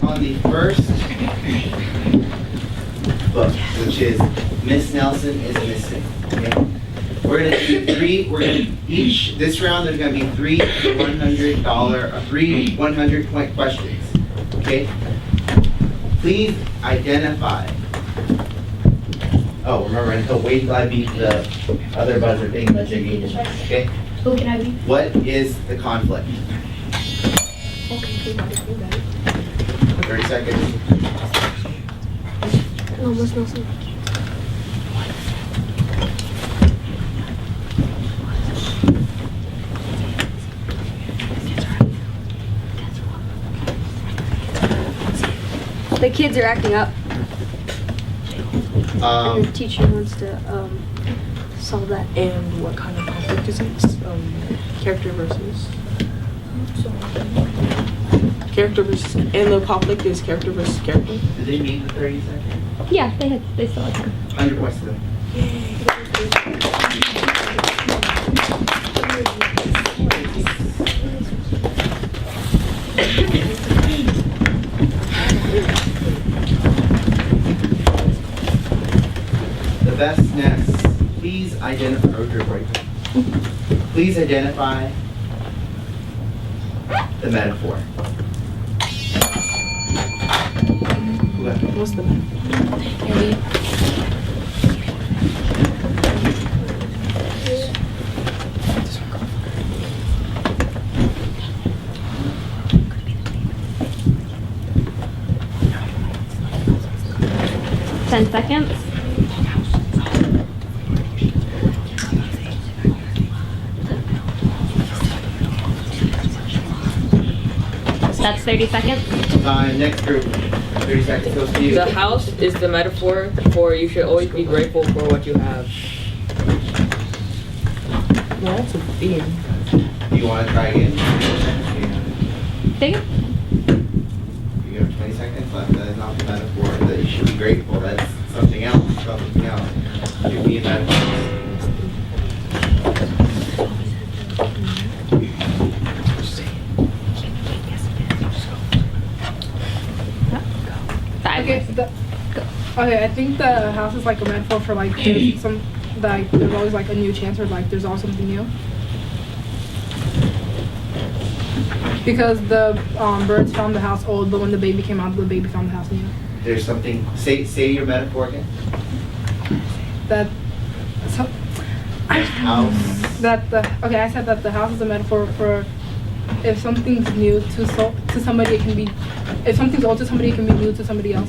on the first book, which is Miss Nelson is Missing. Okay? We're gonna do this round there's gonna be three three 100-point questions. Okay? Please identify. Oh, remember, until wait till I beat the other buzzer thing, okay? Who can I be? What is the conflict? Okay, 30 seconds. No, Miss Nelson. The kids are acting up. And the teacher wants to solve that. And what kind of conflict is it? Character versus? Character versus, and the conflict is character versus character? Did they meet the 30 seconds? Yeah, they still had time. 100 points to them. The best next. Please identify the metaphor. What's the metaphor? 10 seconds. That's 30 seconds. Next group. 30 seconds goes to you. The house is the metaphor for you should always be grateful for what you have. Well, that's a theme. Do you want to try again? Take it. You have 20 seconds left. That is not the metaphor that you should be grateful. That's something else. Something else. You be a metaphor. Okay, I think the house is like a metaphor for like there's there's always like a new chance or like there's always something new. Because the birds found the house old, but when the baby came out, the baby found the house new. There's something. Say your metaphor again. That. So, House. Okay, I said that the house is a metaphor for if something's new to somebody, it can be. If something's old to somebody, it can be new to somebody else.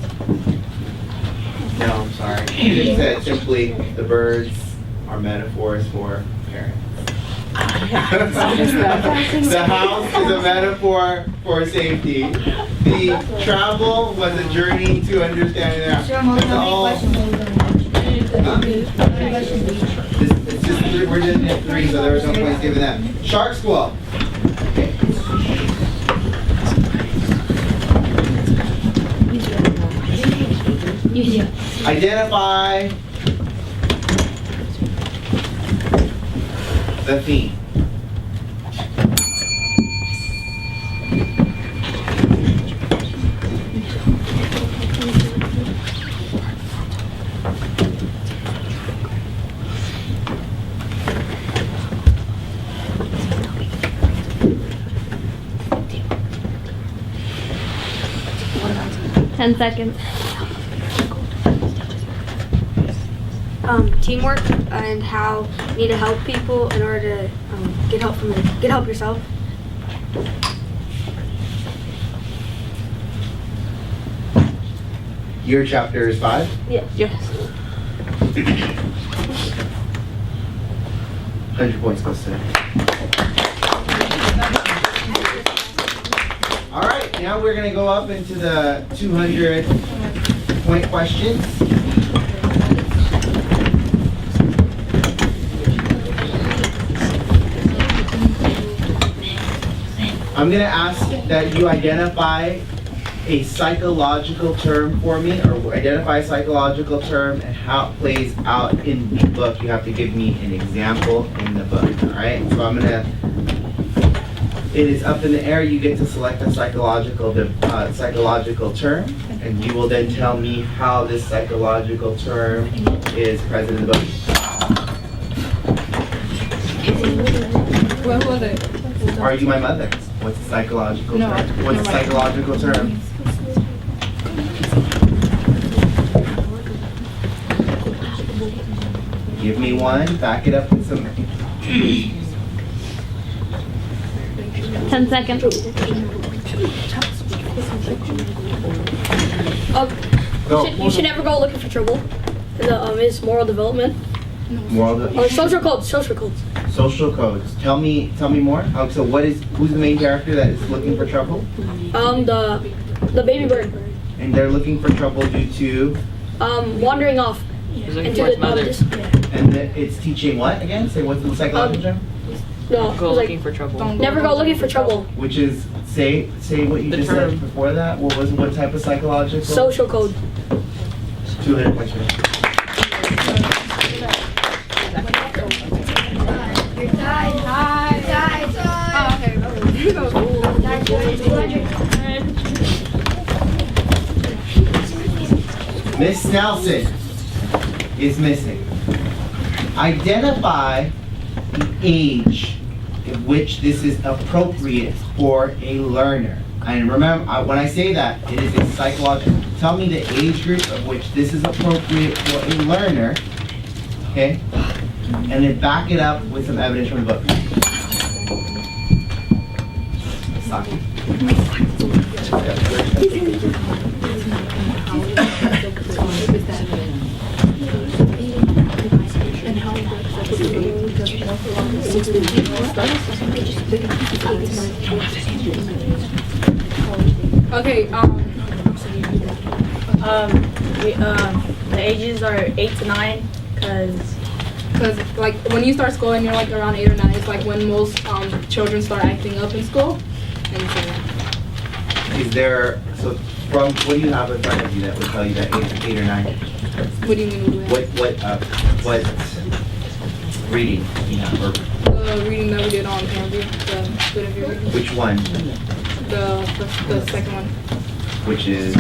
No, I'm sorry. You just said simply the birds are metaphors for parents. The house is a metaphor for safety. The travel was a journey to understanding that. It's just we're just at 3, so there was no point given that. Shark School. Identify the theme. Ten seconds. Teamwork and how you need to help people in order to get help yourself. Your chapter is 5? Yeah. Yes. 100 points goes to them. All right, now we're going to go up into the 200-point questions. I'm going to ask that you identify a psychological term for me, or identify a psychological term and how it plays out in the book. You have to give me an example in the book, all right? So I'm going to it is up in the air. You get to select a psychological term, and you will then tell me how this psychological term is present in the book. What was it? Are you my mother? What's a psychological No, term? What's a no, psychological term? Give me one. Back it up with some. 10 seconds. Go. You should never go looking for trouble. It's moral development. Moral. Social codes. Social codes. Tell me more. So who's the main character that is looking for trouble? The baby bird. And they're looking for trouble due to, Wandering off. He's looking into for his the mother. and it's teaching what again? Say what's the psychological term? No, Go like, looking for trouble. never go looking for trouble. Which is say what you The just term. said before that. What type of psychological? Social code. 200 points. for that. Miss Nelson is missing. Identify the age in which this is appropriate for a learner. And remember, when I say that, it is a psychological. Tell me the age group of which this is appropriate for a learner, okay? And then back it up with some evidence from the book. Saki. Okay, The ages are 8 to 9, because like when you start school and you're like around 8 or 9, it's like when most children start acting up in school. And so, Is there, so from, what do you have in front of you that would tell you that eight or 9? what do you mean with What reading do you have? Or the reading that we did on Interview, the student view reading? which one? The second one. Which is,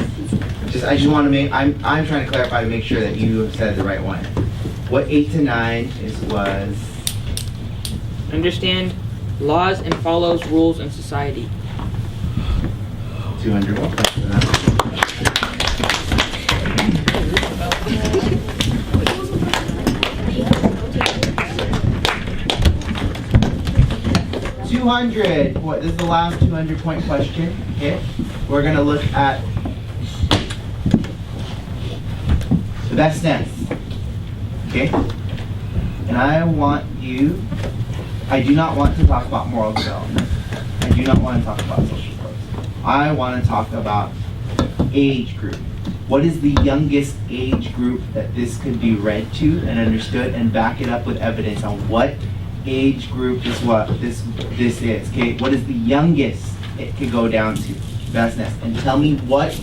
I just want to make, I'm trying to clarify to make sure that you have said the right one. What 8 to 9 was? Understand laws and follows rules in society. 200 more points for that. What? This is the last 200-point question. Okay, we're gonna look at the best sense. Okay, and I do not want to talk about moral development. I do not want to talk about social codes. I want to talk about age group. What is the youngest age group that this could be read to and understood, and back it up with evidence on what age group is what this is. Okay, what is the youngest it could go down to? Bestness. And tell me what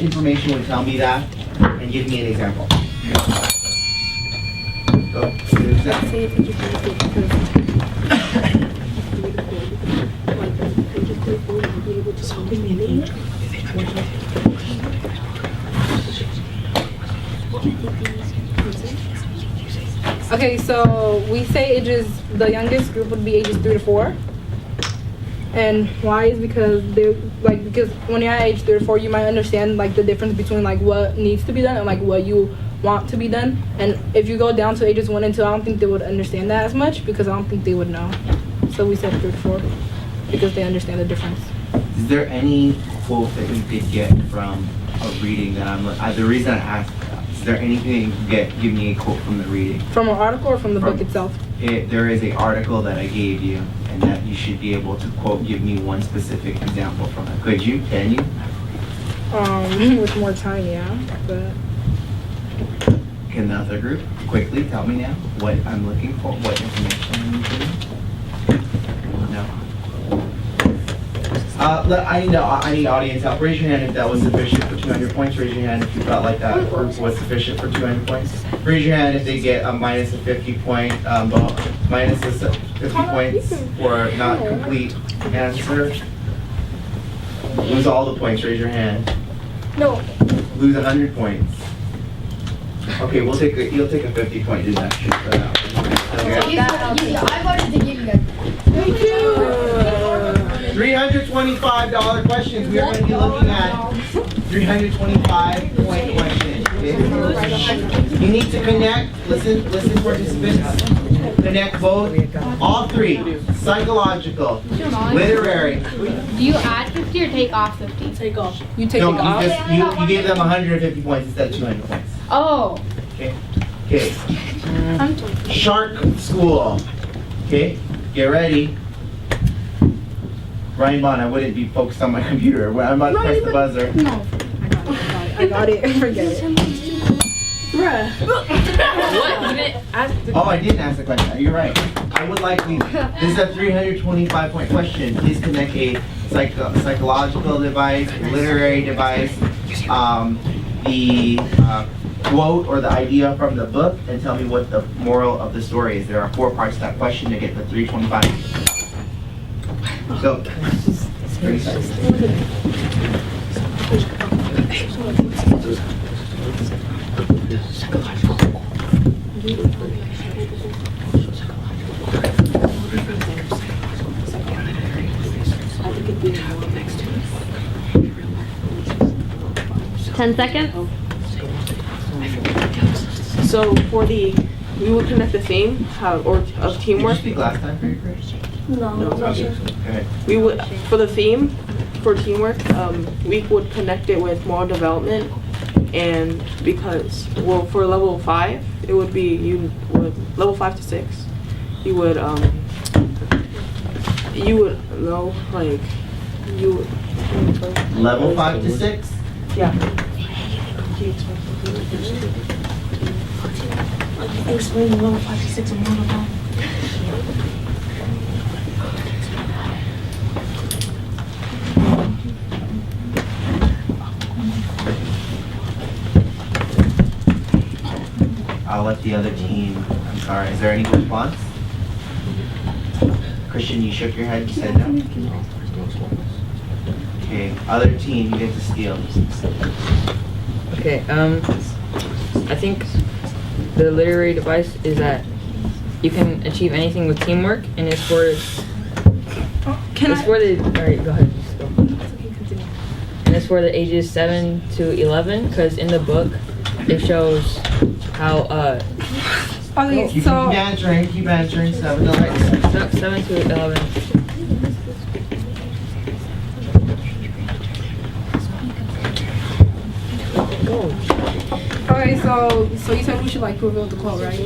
information would tell me that, and give me an example. Go. Give me an example. Okay, so we say ages, the youngest group would be ages 3 to 4. And why is because because when you're at age 3 to 4, you might understand like the difference between like what needs to be done and like what you want to be done. And if you go down to ages 1 and 2, I don't think they would understand that as much, because I don't think they would know. So we said 3 to 4 because they understand the difference. Is there any quote that you could get from a reading that the reason I asked that, is there anything that you could give me a quote from the reading? From an article or from the book itself? There is an article that I gave you, and that you should be able to quote, give me one specific example from it. Could you? Can you? With more time, yeah, but. Can the other group quickly tell me now what I'm looking for, what information I need to know? No. I need audience help. Raise your hand if that was sufficient for 200 points. Raise your hand if you felt like that was sufficient for 200 points. Raise your hand if they get a minus a 50 point, minus a 50 points for not complete answer. Lose all the points. Raise your hand. No. Lose 100 points. Okay, you'll take a 50 point deduction for that. Okay. I wanted to give you guys. $325 questions. We are going to be looking at 325 point questions. Okay? You need to connect. Listen, participants. Connect both, all three. Psychological, literary. Do you add 50 or take off 50? Take off. You take No, it off. you gave them 150 points instead of 200 points. Oh. Okay. Okay. Shark School. Okay. Get ready. Ryan Bond, I wouldn't be focused on my computer. When I'm about to press the buzzer. No. I got it. Forget it. What? You didn't ask the Oh, I didn't ask the question. You're right. I would like to. This is a 325 point question. Please connect a psychological device, literary device, the quote or the idea from the book, and tell me what the moral of the story is. There are 4 parts to that question to get the 325. So, 30 seconds. So for we would connect the theme of Did you teamwork. speak last time, Chris? No. Okay. Go ahead. We would, for the theme for teamwork, we would connect it with moral development, and because, well, for level 5, it would be level 5 to 6, you would know, like, you would. Level 5 to 6? Yeah. Explain level 5 to 6 and level 5. I'll let the other team, I'm sorry, is there any response? Christian, you shook your head, you said no? Okay, other team, you get to steal. Okay, I think the literary device is that you can achieve anything with teamwork, and it's for for the, alright, go ahead. Just go. And it's for the ages 7 to 11, because in the book, it shows how, Okay, You so keep answering, 7 to 11. 7 to 11. okay, so you said we should like reveal the quote, right?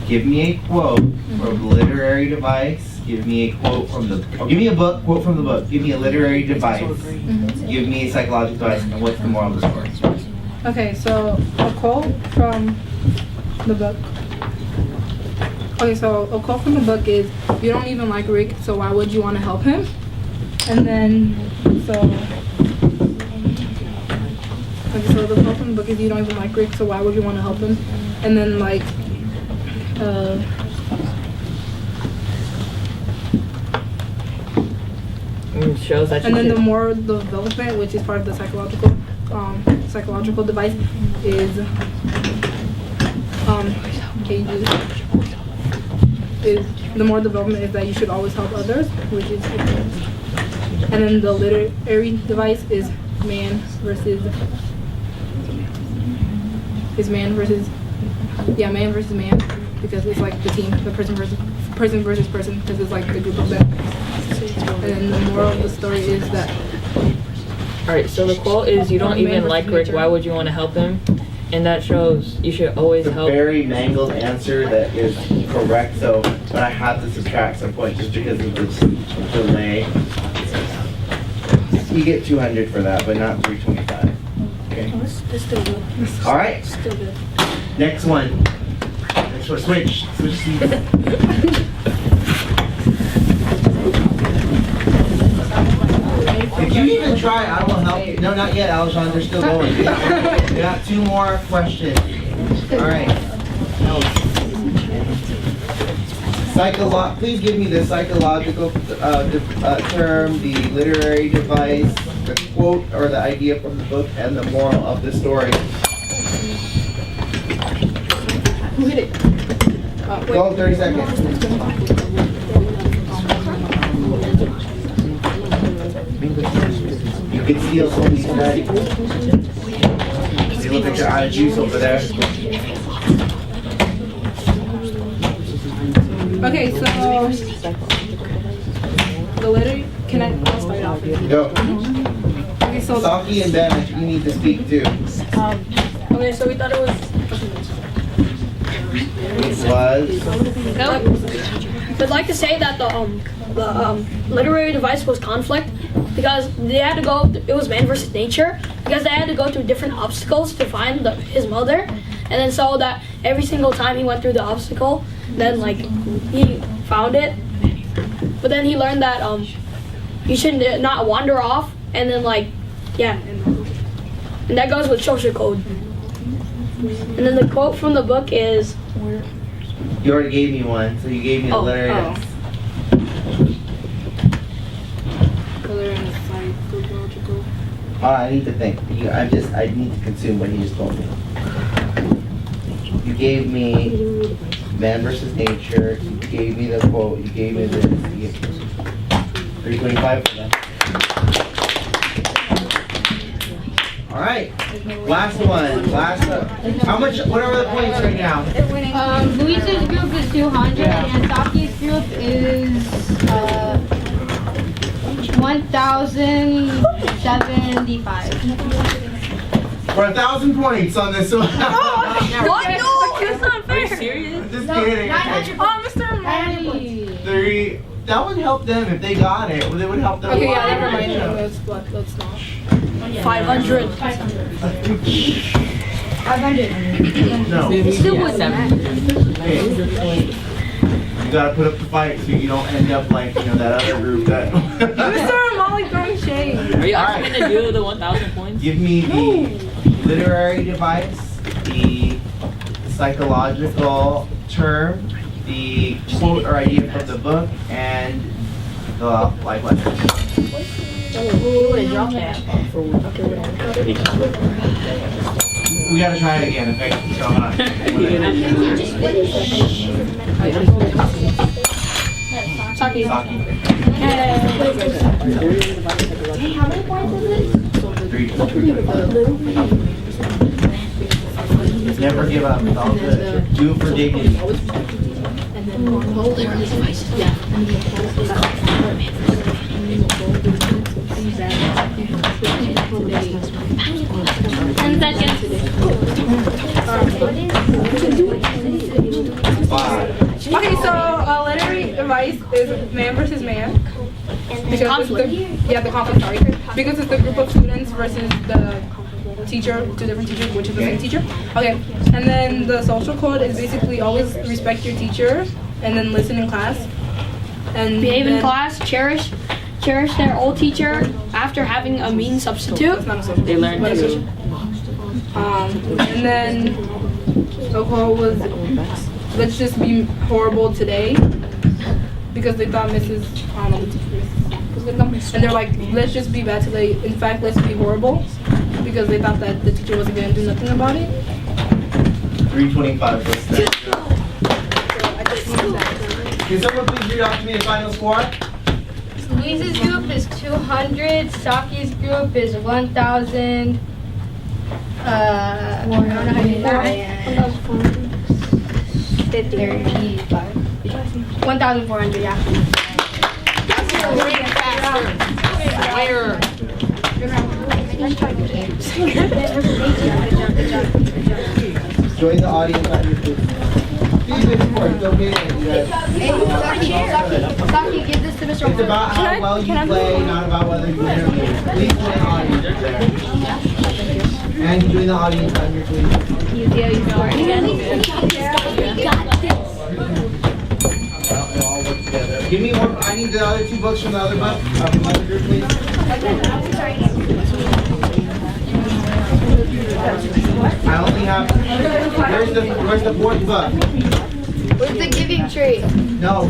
Give me a quote from the literary device. Give me a quote from the, give me a book, quote from the book. Give me a literary device. Give me a psychological device, and what's the moral of the story? Okay, so a quote from the book. Okay, so a quote from the book is, "You don't even like Rick, so why would you want to help him?" And then, so the quote from the book is, "You don't even like Rick, so why would you want to help him?" And then like, It shows that and then you the moral development, which is part of the psychological device, is ages. Is the moral development is that you should always help others, which is, and then the literary device is man versus man versus man, because it's like the team, the person versus person, because it's like the group of them. And then the moral of the story is that. Alright, so the quote is, "You don't Man even versus like Rick, nature." why would you want to help him?" And that shows you should always It's a help. very mangled answer that is correct, so, but I have to subtract some points just because of the delay. You get 200 for that, but not 325. Okay. That's still good. All right. Still good. Next one. Switch seats. If you even try, I will help you. No, not yet, Alshon, they're still going. We got 2 more questions. All right. Please give me the psychological term, the literary device, the quote or the idea from the book, and the moral of the story. Who hit it? 30 seconds. You can steal some of these tonight. See, look at your eye of juice over there. Okay, so the letter. I'll start off. Go. Okay, so Saki and Ben, you need to speak too. Okay, so we thought it was. It was. I'd like to say that the literary device was conflict because they had to go. It was man versus nature because they had to go through different obstacles to find his mother, and then so that every single time he went through the obstacle, then like he found it, but then he learned that you should not wander off, and then like and that goes with social code. And then the quote from the book is. You already gave me one, so you gave me a literary. psychological. I need to think. I need to consume what he just told me. You gave me man versus nature. You gave me the quote. You gave me this. 325 for them. All right. Last one. How much? What are the points right now? Luis's group is 200 and Saki's group is 1,075. For 1,000 points on this one. What? No, that's not fair. Are you serious? Just kidding. Okay. Oh, Mr. Money. That would help them if they got it. Well, it would help them. Okay, a lot. yeah, never mind. Let's not. 500. No. It still would Hey, you gotta put up the fight so you don't end up like that other group that. Mr. Molly throwing shade. Are you Alright. actually gonna do the 1,000 points? Give me the literary device, the psychological term, the quote or idea from the book, and the life lesson. We gotta try it again. Okay, so hold on. Saki. Hey, how many points is it? 3. Never give up. It's all good. Do it for dignity. Okay, so a literary device is man versus man. Because conflict. The conflict, sorry. Because it's the group of students versus the teacher, 2 different teachers, which is the same teacher. Okay, and then the social code is basically always respect your teacher and then listen in class. And Behave in then- class, cherish their old teacher after having a mean substitute. It's not a social They code, learn but a to- social. And then the quote was, let's just be horrible today. Because they thought Mrs. I don't know the teacher was gonna come. And they're like, let's just be bad today. In fact, let's be horrible. Because they thought that the teacher wasn't gonna do nothing about it. 325 was that. Can someone please read off to me the final score? Luis's group is 200. Saki's group is 1,000. I don't know how to do that. 35. 1,400, yeah. Join the audience on YouTube. Please report. It's okay that you guys. Saki, give this to Mr. It's about how well you play, not about whether you win or lose. Please join the audience there. And join the audience on your please. Well, it all works together. Give me more, I need the other 2 books from the other book, from the other group, please. I only have, where's the 4th book? Where's the giving tree? No.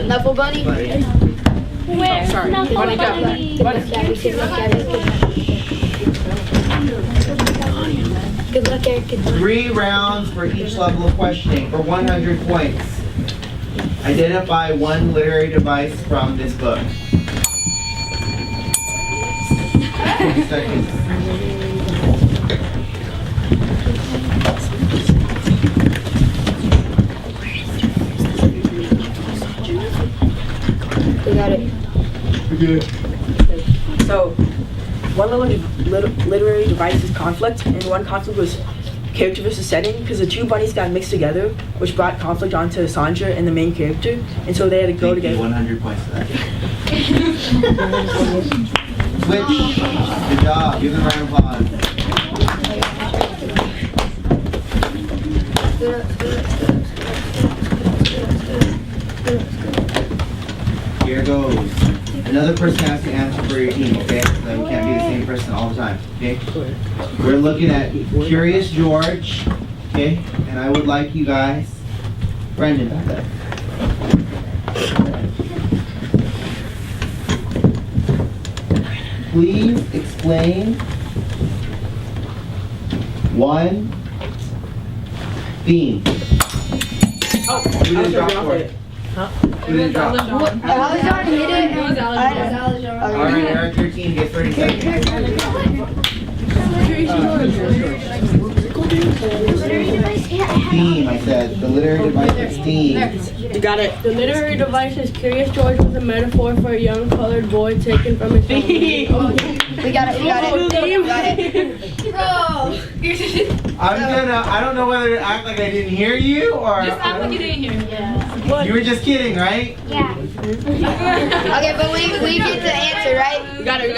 Knuckle bunny? Where? sorry. No, Bunny go. bunny. Good luck, Eric. 3 rounds for each level of questioning for 100 points. Identify one literary device from this book. 20 seconds. We got it. So, one literary device is conflict, and one conflict was character versus setting, because the 2 bunnies got mixed together, which brought conflict onto Sandra and the main character, and so they had to go Thank you, together. 100 points for that. Switch. Good job. Give them a round of applause. Here goes. Another person has to answer for your team, okay? So we can't be the same person all the time, okay? We're looking at Curious George, okay? And I would like you guys, Brendan, back up. Please explain one theme. Who did drop for it? Who did drop? Alazar hit it. All right, Eric, your team gets 30 seconds. Theme, I said. The literary device is theme. You got it. The literary device is Curious George was a metaphor for a young colored boy taken from his family. We got it. We got it. We got it. I don't know whether to act like I didn't hear you or. Just act like you didn't hear me. You were just kidding, right? Okay, but we get the answer, right? You got it.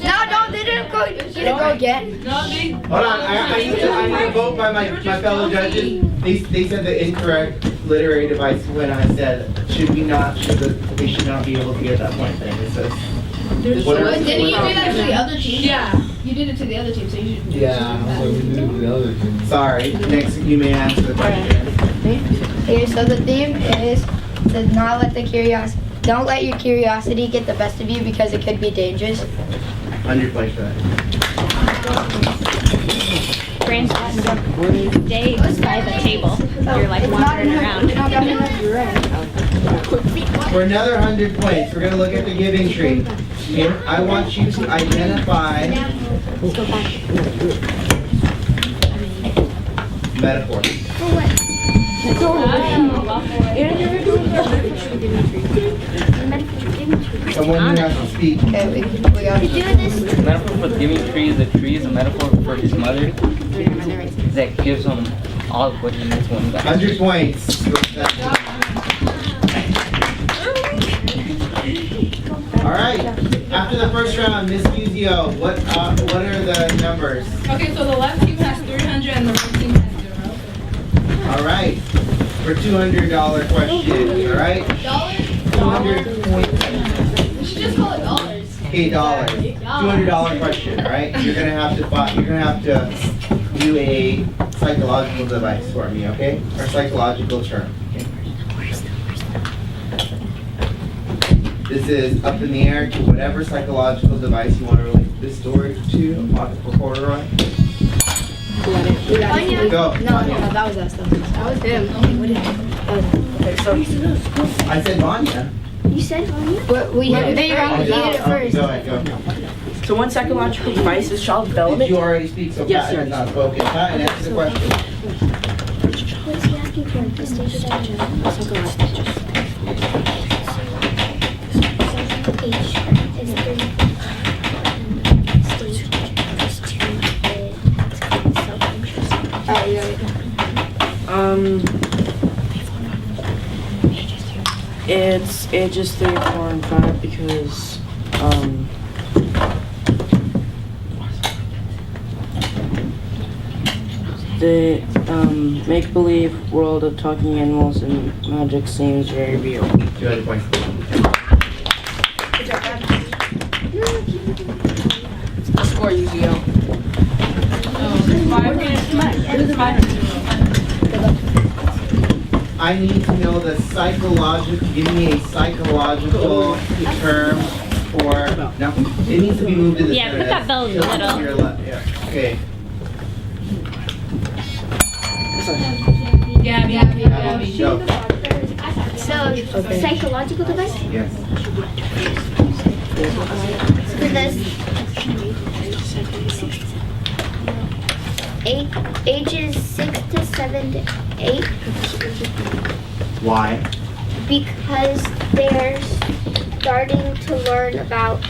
No, they didn't go. You didn't go again. Hold on, I need to vote by my fellow judges. They said the incorrect literary device when I said, they should not be able to get that point thing. It says. But didn't you do that to the other team? Yeah. You did it to the other team, so you should. Yeah, so we did it to the other team. Sorry, next you may answer the question. Okay, so the theme is to not let the curiosity. Don't let your curiosity get the best of you because it could be dangerous. 100 points for that. Stay by the table. You're like wandering around. For another 100 points, we're going to look at the giving tree. Here, I want you to identify metaphors. Someone who has to speak. Okay, we got it. The metaphor for the giving tree is a tree is a metaphor for his mother that gives him all of what he needs when he dies. 100 points. All right. After the first round, Miss Fuzio, what are the numbers? Okay, so the left team has 300 and the right team has 0. All right. For $200 question. All right. 200 points. We should just call it dollars. Okay, dollars. $200 question. All right. You're gonna have to do a psychological device for me, okay? Or psychological term. Okay? This is up in the air to whatever psychological device you want to relate this story to. A pocket recorder on. Go. No, that was us. That was him. Okay, so I said Vanya. You said but we hit it first. Go ahead, go. so one psychological device is child Did development. you already speak? So Yes, Pat has not spoken. Pat, and answer the question. What is he asking for? The stage of It's ages 3, 4, and 5 because The make-believe world of talking animals and magic seems very real. 200 points. Score Yu-Gi-Oh. I need to know the psychological, give me a psychological term for, no, it needs to be moved to the Yeah, center. put that bell in the That's middle. to your left, yeah, okay. Go. So, psychological device? Yes. For this, ages 6 to 7 to 8, Why? because they're starting to learn about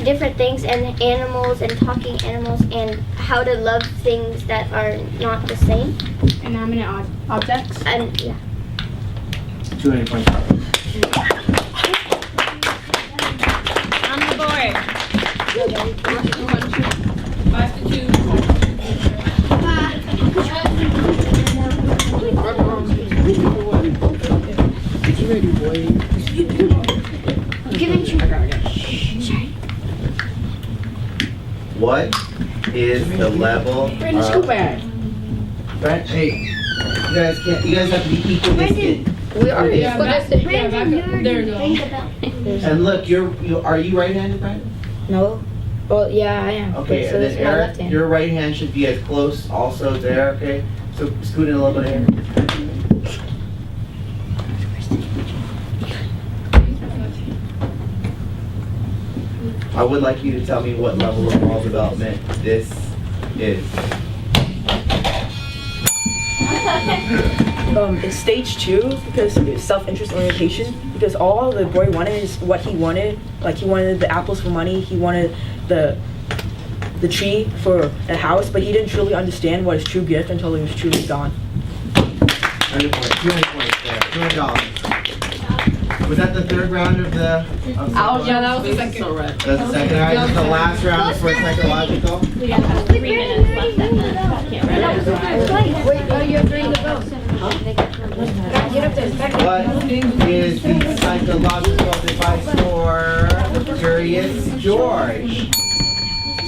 different things and animals and talking animals and how to love things that are not the same. Inanimate objects. And yeah. 200 points. On the board. 5-2. What is the level Brandon, of... scoot back. Hey, you guys have to be equidistant. We are Equidistant. Brandon, you're think about And look, are you right-handed, Brandon? No. Well, yeah, I am. Okay, so and this then is my Eric, left hand. your right hand should be as close also there, okay? So scoot in a little bit here. I would like you to tell me what level of moral development this is. It's stage 2 because it's self-interest orientation. Because all the boy wanted is what he wanted. Like he wanted the apples for money. He wanted the tree for a house, but he didn't truly understand what his true gift until he was truly gone. 100 points, 200 points there, $200. Was that the third round of the? Yeah, that was the second. That's the second round. This is the last round for psychological. We have 3 minutes left at the camera. Wait, oh, you're doing the vote. Get up there. What is the psychological device for Curious George?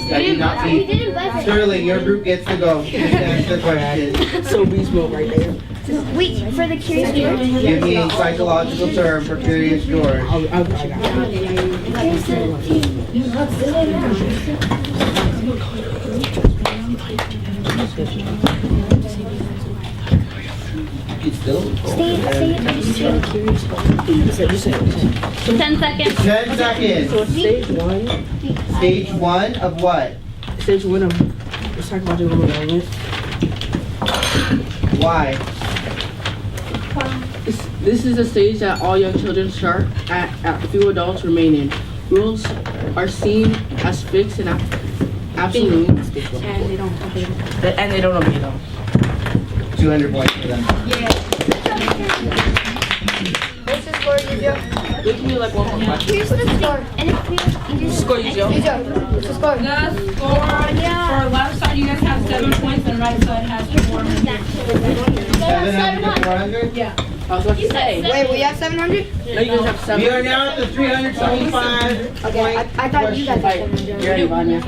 That you not We be. didn't vote. Sterling, your group gets to go. Just answer the question. So reasonable right there. Wait, for the curious George? Give me a psychological term for Curious George. I got it. It's still. Say it. 10 seconds. 10 seconds. So it's stage 1. Stage 1 of what? Stage 1 of the psychological development. Why? This is a stage that all young children start at few adults remain in. Rules are seen as fixed and absolute. And they don't obey them. 200 points for them. What's the score, Yujo? Give me like one more question. Here's the score. And it feels Score Yu-Gi-Oh. Yujo, what's the score? The score for left side, you guys have 7 points, and right side has 4. 700 to 400? Yeah. I was about to say. Wait, we have 700? No, you guys have 7. We are now at the 325 Okay, I thought you guys had 700. You're ready, Vanya.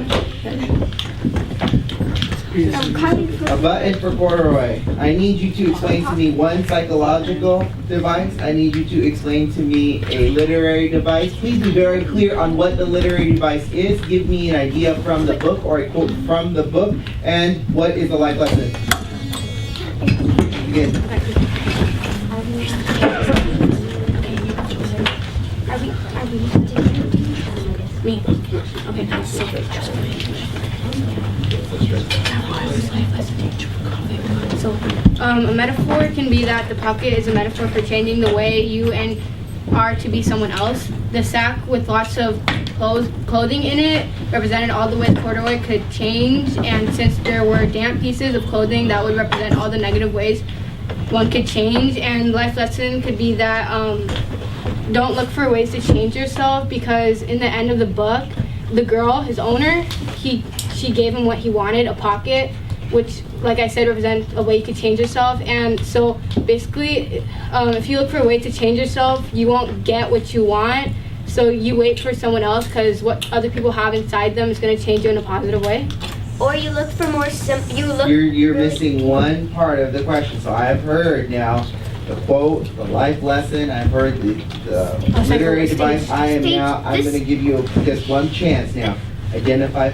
A button for corduroy. I need you to explain to me one psychological device. I need you to explain to me a literary device. Please be very clear on what the literary device is. Give me an idea from the book or a quote from the book. And what is the life lesson? Begin. A metaphor can be that the pocket is a metaphor for changing the way you and are to be someone else. The sack with lots of clothing in it represented all the ways corduroy could change, and since there were damp pieces of clothing, that would represent all the negative ways one could change. And life lesson could be that don't look for ways to change yourself, because in the end of the book, the girl, his owner, she gave him what he wanted, a pocket, which, like I said, represent a way you could change yourself. And so basically, if you look for a way to change yourself, you won't get what you want. So you wait for someone else because what other people have inside them is going to change you in a positive way. Or you look for more You're missing one part of the question. So I've heard now the quote, the life lesson. I've heard the literary device. I'm going to give you just one chance now. Identify